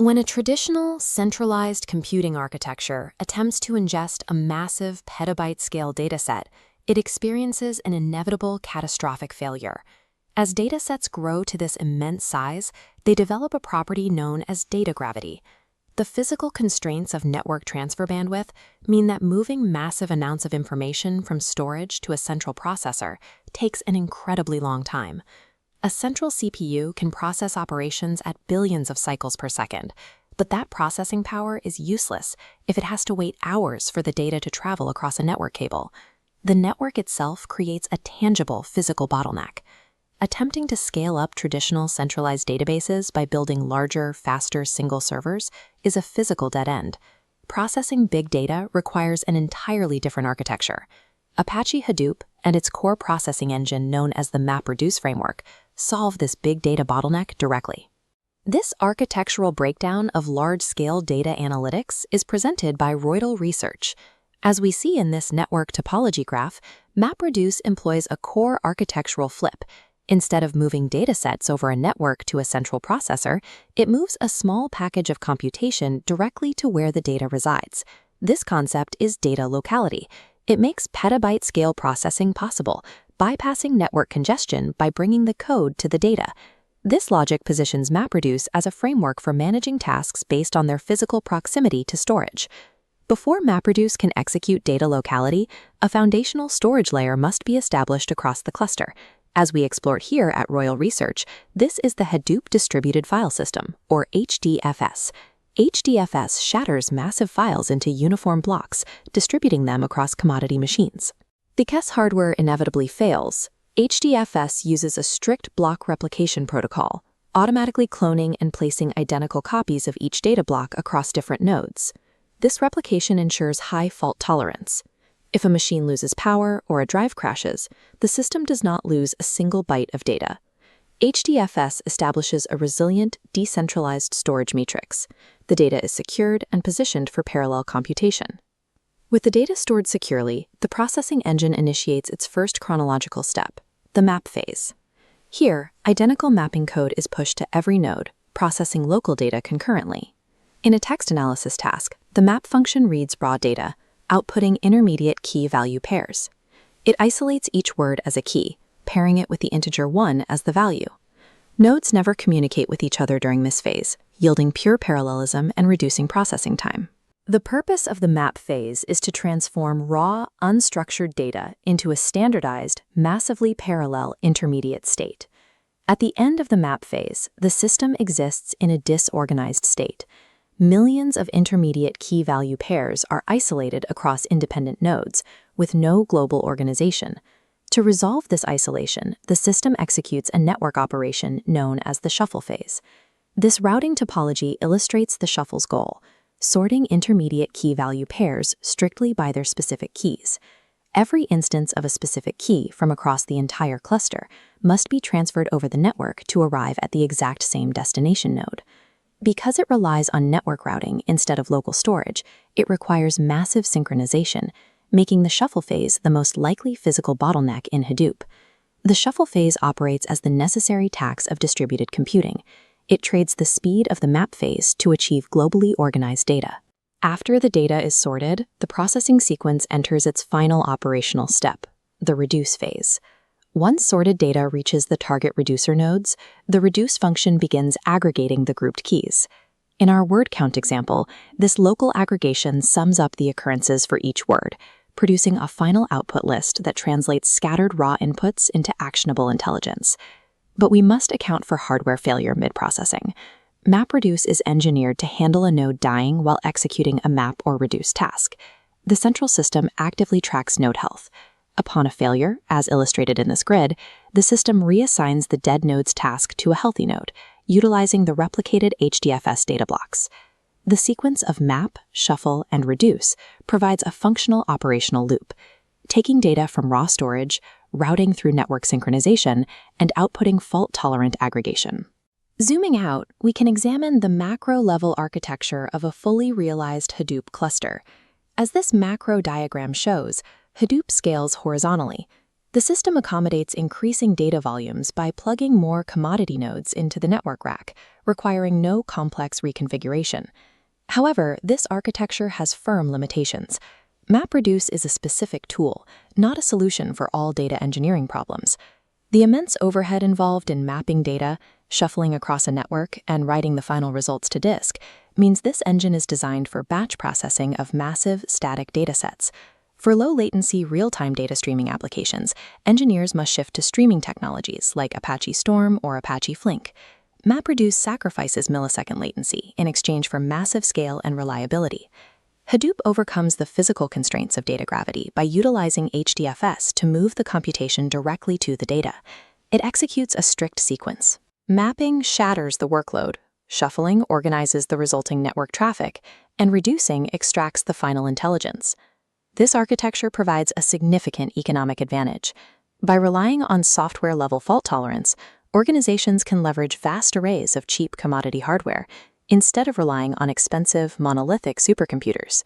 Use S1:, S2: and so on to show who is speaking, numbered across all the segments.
S1: When a traditional, centralized computing architecture attempts to ingest a massive petabyte-scale dataset, it experiences an inevitable catastrophic failure. As datasets grow to this immense size, they develop a property known as data gravity. The physical constraints of network transfer bandwidth mean that moving massive amounts of information from storage to a central processor takes an incredibly long time. A central CPU can process operations at billions of cycles per second, but that processing power is useless if it has to wait hours for the data to travel across a network cable. The network itself creates a tangible physical bottleneck. Attempting to scale up traditional centralized databases by building larger, faster single servers is a physical dead end. Processing big data requires an entirely different architecture. Apache Hadoop and its core processing engine known as the MapReduce framework solve this big data bottleneck directly. This architectural breakdown of large-scale data analytics is presented by Reutel Research. As we see in this network topology graph, MapReduce employs a core architectural flip. Instead of moving datasets over a network to a central processor, it moves a small package of computation directly to where the data resides. This concept is data locality. It makes petabyte-scale processing possible, bypassing network congestion by bringing the code to the data. This logic positions MapReduce as a framework for managing tasks based on their physical proximity to storage. Before MapReduce can execute data locality, a foundational storage layer must be established across the cluster. As we explored here at Reutel Research, this is the Hadoop Distributed File System, or HDFS. HDFS shatters massive files into uniform blocks, distributing them across commodity machines. Because hardware inevitably fails, HDFS uses a strict block replication protocol, automatically cloning and placing identical copies of each data block across different nodes. This replication ensures high fault tolerance. If a machine loses power or a drive crashes, the system does not lose a single byte of data. HDFS establishes a resilient, decentralized storage matrix. The data is secured and positioned for parallel computation. With the data stored securely, the processing engine initiates its first chronological step, the map phase. Here, identical mapping code is pushed to every node, processing local data concurrently. In a text analysis task, the map function reads raw data, outputting intermediate key-value pairs. It isolates each word as a key, pairing it with the integer 1 as the value. Nodes never communicate with each other during this phase, yielding pure parallelism and reducing processing time. The purpose of the map phase is to transform raw, unstructured data into a standardized, massively parallel intermediate state. At the end of the map phase, the system exists in a disorganized state. Millions of intermediate key-value pairs are isolated across independent nodes, with no global organization. To resolve this isolation, the system executes a network operation known as the shuffle phase. This routing topology illustrates the shuffle's goal, sorting intermediate key-value pairs strictly by their specific keys. Every instance of a specific key from across the entire cluster must be transferred over the network to arrive at the exact same destination node. Because it relies on network routing instead of local storage, it requires massive synchronization, making the shuffle phase the most likely physical bottleneck in Hadoop. The shuffle phase operates as the necessary tax of distributed computing. It trades the speed of the map phase to achieve globally organized data. After the data is sorted, the processing sequence enters its final operational step, the reduce phase. Once sorted data reaches the target reducer nodes, the reduce function begins aggregating the grouped keys. In our word count example, this local aggregation sums up the occurrences for each word, producing a final output list that translates scattered raw inputs into actionable intelligence. But we must account for hardware failure mid-processing. MapReduce is engineered to handle a node dying while executing a map or reduce task. The central system actively tracks node health. Upon a failure, as illustrated in this grid, the system reassigns the dead node's task to a healthy node, utilizing the replicated HDFS data blocks. The sequence of map, shuffle, and reduce provides a functional operational loop, taking data from raw storage, routing through network synchronization, and outputting fault-tolerant aggregation. Zooming out, we can examine the macro-level architecture of a fully realized Hadoop cluster. As this macro diagram shows, Hadoop scales horizontally. The system accommodates increasing data volumes by plugging more commodity nodes into the network rack, requiring no complex reconfiguration. However, this architecture has firm limitations. MapReduce is a specific tool, not a solution for all data engineering problems. The immense overhead involved in mapping data, shuffling across a network, and writing the final results to disk means this engine is designed for batch processing of massive, static datasets. For low-latency, real-time data streaming applications, engineers must shift to streaming technologies like Apache Storm or Apache Flink. MapReduce sacrifices millisecond latency in exchange for massive scale and reliability. Hadoop overcomes the physical constraints of data gravity by utilizing HDFS to move the computation directly to the data. It executes a strict sequence. Mapping shatters the workload, shuffling organizes the resulting network traffic, and reducing extracts the final intelligence. This architecture provides a significant economic advantage. By relying on software-level fault tolerance, organizations can leverage vast arrays of cheap commodity hardware instead of relying on expensive, monolithic supercomputers.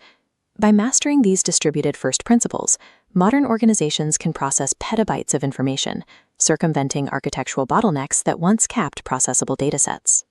S1: By mastering these distributed first principles, modern organizations can process petabytes of information, circumventing architectural bottlenecks that once capped processable datasets.